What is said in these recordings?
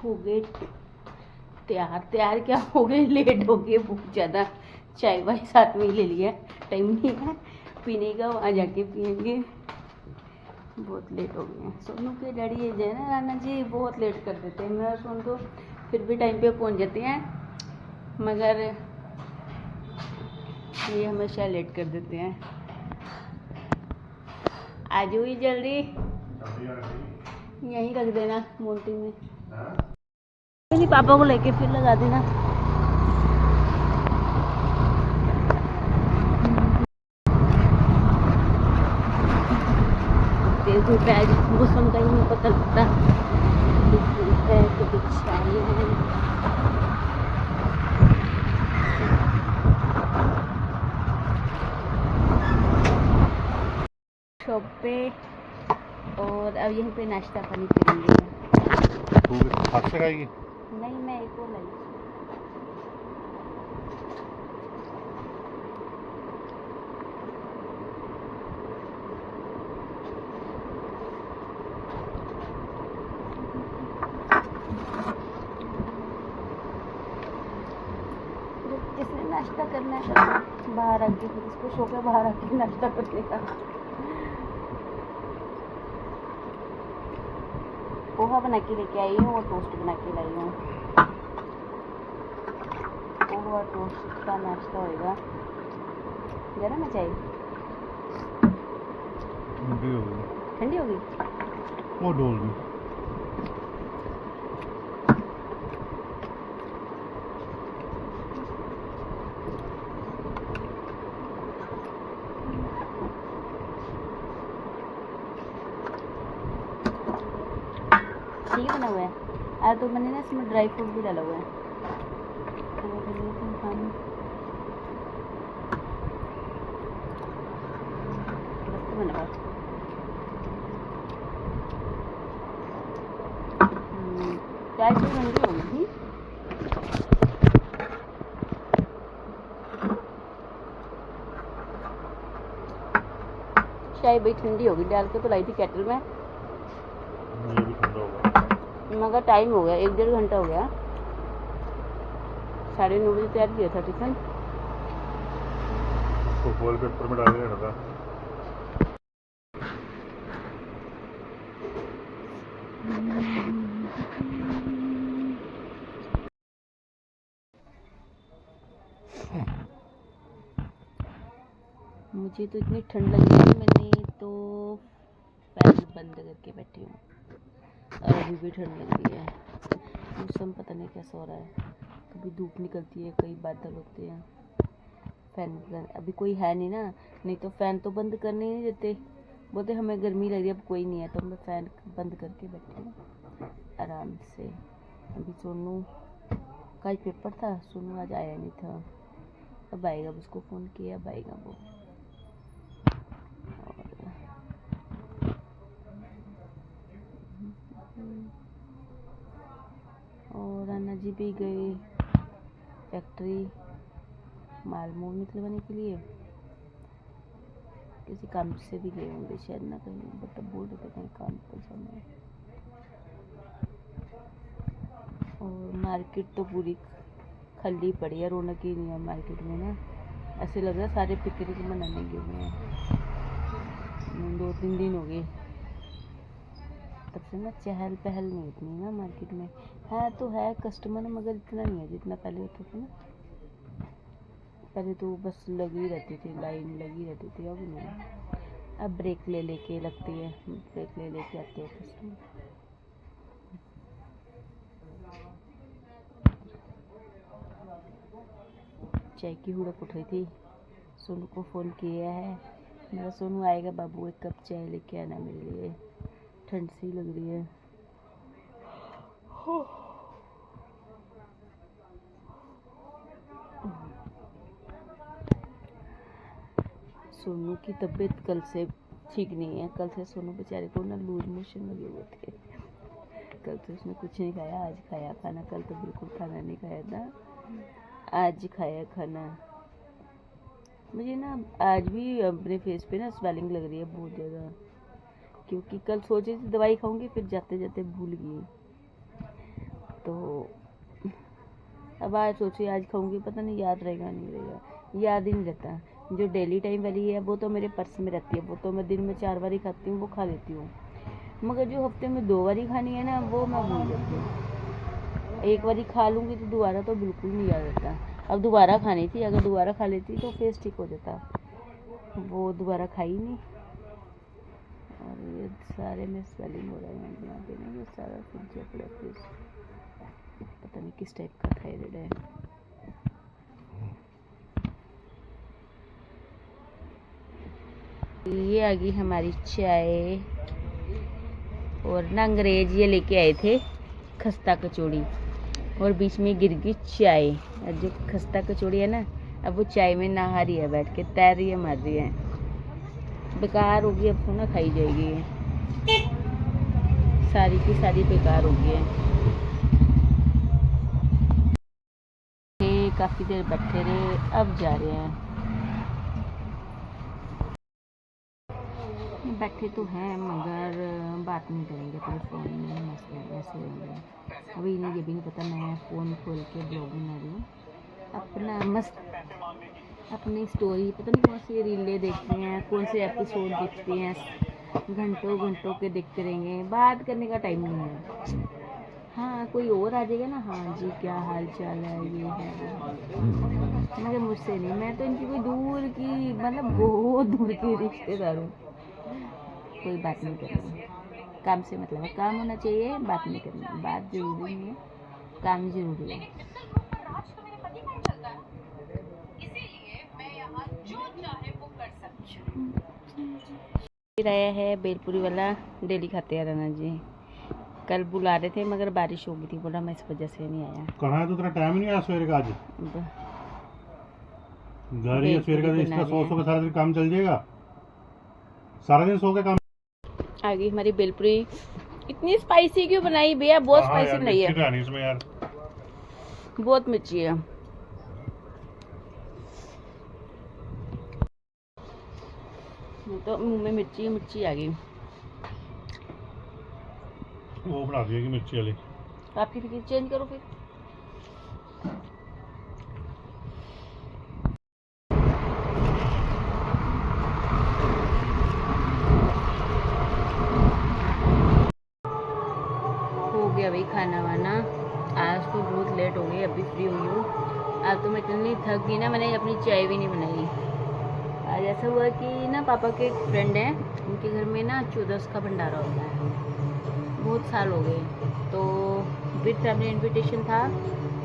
हो गए तैयार। तैयार क्या हो गए, लेट हो गए बहुत ज़्यादा। चाय वाय साथ में ही ले लिया, टाइम नहीं है पीने का, वहाँ जाके पियेंगे। बहुत लेट हो गए हैं। सोनू के डैडी ये जो है ना राना जी, बहुत लेट कर देते हैं। मैं और सोनू तो फिर भी टाइम पे पहुँच जाते हैं, मगर ये हमेशा लेट कर देते हैं। आ जाओ ही जल्दी, यहीं रख देना मोटी में। नहीं, पापा को लेके फिर लगा देना। धूप है, मौसम का ही नहीं पता लगता, धूप है कभी छाई है। शॉप पे, और अब यहीं पे नाश्ता पानी करेंगे। तू हाथ से खाएगी? नहीं, मैं एक और लाई। जिसने नाश्ता करना है बाहर आके, फिर इसको शौक है बाहर आके नाश्ता करने का। पोहा बना के लेके आई हूँ और टोस्ट बना के लाई हूँ। पोहा टोस्ट का नाश्ता होएगा। गरम है चाय? ठंडी हो गई। ठंडी हो गई? वो डोल गई। ठीक बना हुआ है। आज तो मैंने ना इसमें ड्राई फ्रूट भी डाला हुआ है। चाय तो ठंडी हो गई थी। चाय भाई ठंडी हो गई, डाल के तो लाई थी केटल में, ये भी ठंडा होगा। मगर टाइम हो गया, 1-1.5 घंटा हो गया। 9:30 बजे तैयार किया था टिफिन। उसको फॉइल पेपर में डाल के रखा था। मुझे तो इतनी ठंड लग रही है, मैंने तो फैन बंद करके बैठी हूँ, और अभी भी ठंड लग रही है। मौसम पता नहीं कैसा हो रहा है, कभी धूप निकलती है, कई बादल होते हैं। फैन अभी कोई है नहीं ना, नहीं तो फ़ैन तो बंद करने ही नहीं देते, बोलते हमें गर्मी लग रही है, अब कोई नहीं है तो मैं फ़ैन बंद करके बैठी हूँ आराम से। अभी सोनू का ही पेपर था, सोनू आज आया नहीं था, अब आएगा, उसको फ़ोन किया, अब आएगा वो। और राना जी भी गए फैक्ट्री माल मूल निकलवाने के लिए, किसी काम से भी गए होंगे शायद ना, कहीं बट बोल रहे थे कहीं काम पर जाना है। और मार्केट तो पूरी खाली पड़ी है, रौनक ही नहीं है मार्केट में ना, ऐसे लग रहा है सारे पिकनिक मनाने गए हुए हैं। 2-3 दिन हो गए तब से ना, चहल पहल नहीं इतनी ना मार्केट में। है तो है कस्टमर, मगर इतना नहीं है जितना पहले होता था ना। पहले तो बस लगी रहती थी, लाइन लगी रहती थी, अब नहीं। अब ब्रेक ले लेके लगती है, ब्रेक ले लेके आते हैं कस्टमर। चाय की हुड़क उठ रही थी, सोनू को फ़ोन किया है, मेरा सोनू आएगा बाबू, 1 कप चाय लेके आना मेरे लिए, ठंड सी लग रही है। सोनू की तबीयत कल से ठीक नहीं है, कल से सोनू बेचारे को ना लूज मोशन लगे हुए थे। कल तो उसने कुछ नहीं खाया, आज खाया खाना, कल तो बिल्कुल खाना नहीं खाया था, आज खाया खाना। मुझे ना आज भी अपने फेस पे ना स्वेलिंग लग रही है बहुत ज़्यादा, क्योंकि कल सोची थी दवाई खाऊंगी, फिर जाते जाते भूल गई। तो अब आज सोची आज खाऊंगी, पता नहीं याद रहेगा नहीं रहेगा, याद ही नहीं रहता। जो डेली टाइम वाली है वो तो मेरे पर्स में रहती है, वो तो मैं दिन में 4 बार ही खाती हूँ, वो खा लेती हूँ। मगर जो हफ्ते में 2 बार ही खानी है ना, वो मैं भूल जाती हूँ। एक बार खा लूँगी तो दोबारा तो बिल्कुल नहीं याद रहता। अब दोबारा खानी थी, अगर दोबारा खा लेती तो फेस ठीक हो जाता, वो दोबारा खाई नहीं। और ये सारे में स्वेलिंग हो रहा है यहाँ पे ना, ये सारा सूज पड़ा फेस, पता नहीं किस टाइप का थायराइड है। ये आ गई हमारी चाय, और ना अंग्रेज ये लेके आए थे खस्ता कचौड़ी, और बीच में गिर गई चाय। और जो खस्ता कचौड़ी है ना, अब वो चाय में नहा रही है, बैठ के तैर रही है, मार रही है, बेकार होगी। अब ना खाई जाएगी, सारी की सारी बेकार होगी है। काफ़ी देर बैठे रहे, अब जा रहे हैं। बैठे तो हैं मगर बात नहीं करेंगे, अपने फ़ोन में ऐसे रहेंगे। अभी इन्हें ये भी नहीं पता मैं फ़ोन खोल के ब्लॉग बना रही हूँ, अपना मस्त अपनी स्टोरी, पता नहीं कौन सी रीलें देखते हैं, कौन से एपिसोड देखते हैं, घंटों घंटों के देखते रहेंगे, बात करने का टाइम नहीं है। हाँ कोई और आ जाएगा ना, हाँ जी क्या हाल चाल है, ये है, मगर मुझसे नहीं, मैं तो इनकी कोई दूर की, मतलब बहुत दूर की रिश्तेदार हूँ। कोई बात नहीं करनी, काम से मतलब है, काम होना चाहिए, बात नहीं करनी। बात जरूरी नहीं है, काम जरूरी है। आया है बेलपुरी वाला, डेली खाते हैं राना जी। कल बुला रहे थे मगर बारिश हो गई थी, बोला मैं इस वजह से नहीं आया। कहाँ है तो तेरा टाइम नहीं आया सवेरे का? आज घर ही है सवेरे का, इसका सो का सारा दिन काम चल जाएगा, सारा दिन सो के काम। आ गई हमारी बेलपुरी। इतनी स्पाइसी क्यों बनाई भैया? बहुत स्पाइसी बनाई है इसमें यार, बहुत मिर्ची है। तो मुंह में मिर्ची मिर्ची आ गई। वो बना दिएगी मिर्ची वाली। आपकी फिर चेंज करो फिर। हो गया भाई खाना वाना, आज तो बहुत लेट हो गई, अभी फ्री हुई हूँ। आज तो मैं इतनी थक गई ना, मैंने अपनी चाय भी नहीं बनाई। आज ऐसा हुआ कि ना पापा के एक फ्रेंड हैं, उनके घर में ना 14 का भंडारा होता है, बहुत साल हो गए, तो विद फैमिली इनविटेशन था,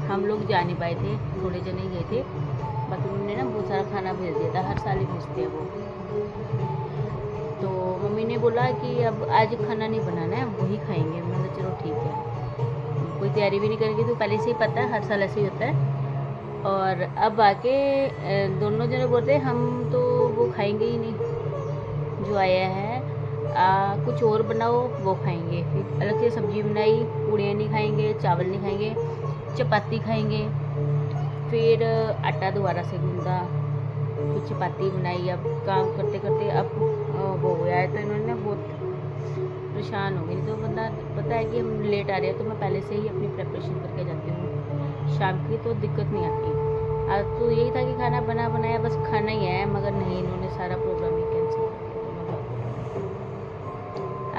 हम लोग जा नहीं पाए थे, थोड़े जने ही गए थे। बाकी उन्होंने ना बहुत सारा खाना भेज दिया था, हर साल ही भेजते हैं वो। तो मम्मी ने बोला कि अब आज खाना नहीं बनाना है, वही खाएंगे। मैंने कहा चलो ठीक है, कोई तैयारी भी नहीं करेंगे, तो पहले से ही पता है हर साल ऐसे ही होता है। और अब आके दोनों जने बोलते हम तो वो खाएंगे ही नहीं जो आया है, कुछ और बनाओ वो खाएंगे। फिर अलग से सब्जी बनाई, पूड़ियाँ नहीं खाएंगे, चावल नहीं खाएंगे, चपाती खाएंगे। फिर आटा दोबारा से गूंदा, फिर चपाती बनाई। अब काम करते करते अब वो हो गया है, तो इन्होंने बहुत परेशान हो गई। तो बंदा पता है कि हम लेट आ रहे हैं, तो मैं पहले से ही अपनी प्रिपरेशन करके जाती हूँ, शाम की तो दिक्कत नहीं आती। आज तो यही था कि खाना बना बनाया बस खाना ही है, मगर नहीं, इन्होंने सारा प्रोग्राम ही कैंसिल कर दिया।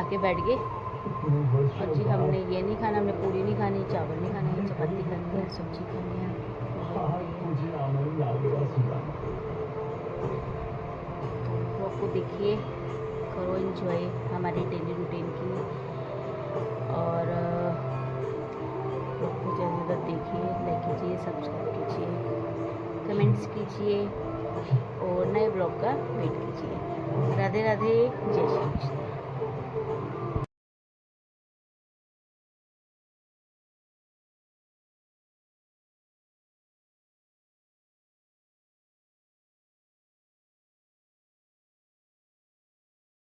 आके बैठ गए और जी हमने ये नहीं खाना, हमने पूड़ी नहीं खानी, चावल नहीं खाना, चपाती खानी है, सब्जी खानी है। तो आपको देखिए, करो एंजॉय हमारी डेली रूटीन की, और ज़्यादा देखिए, लाइक कीजिए, सब्सक्राइब कीजिए, कमेंट्स कीजिए, और नए ब्लॉग का वेट कीजिए। राधे राधे, जय श्री कृष्ण।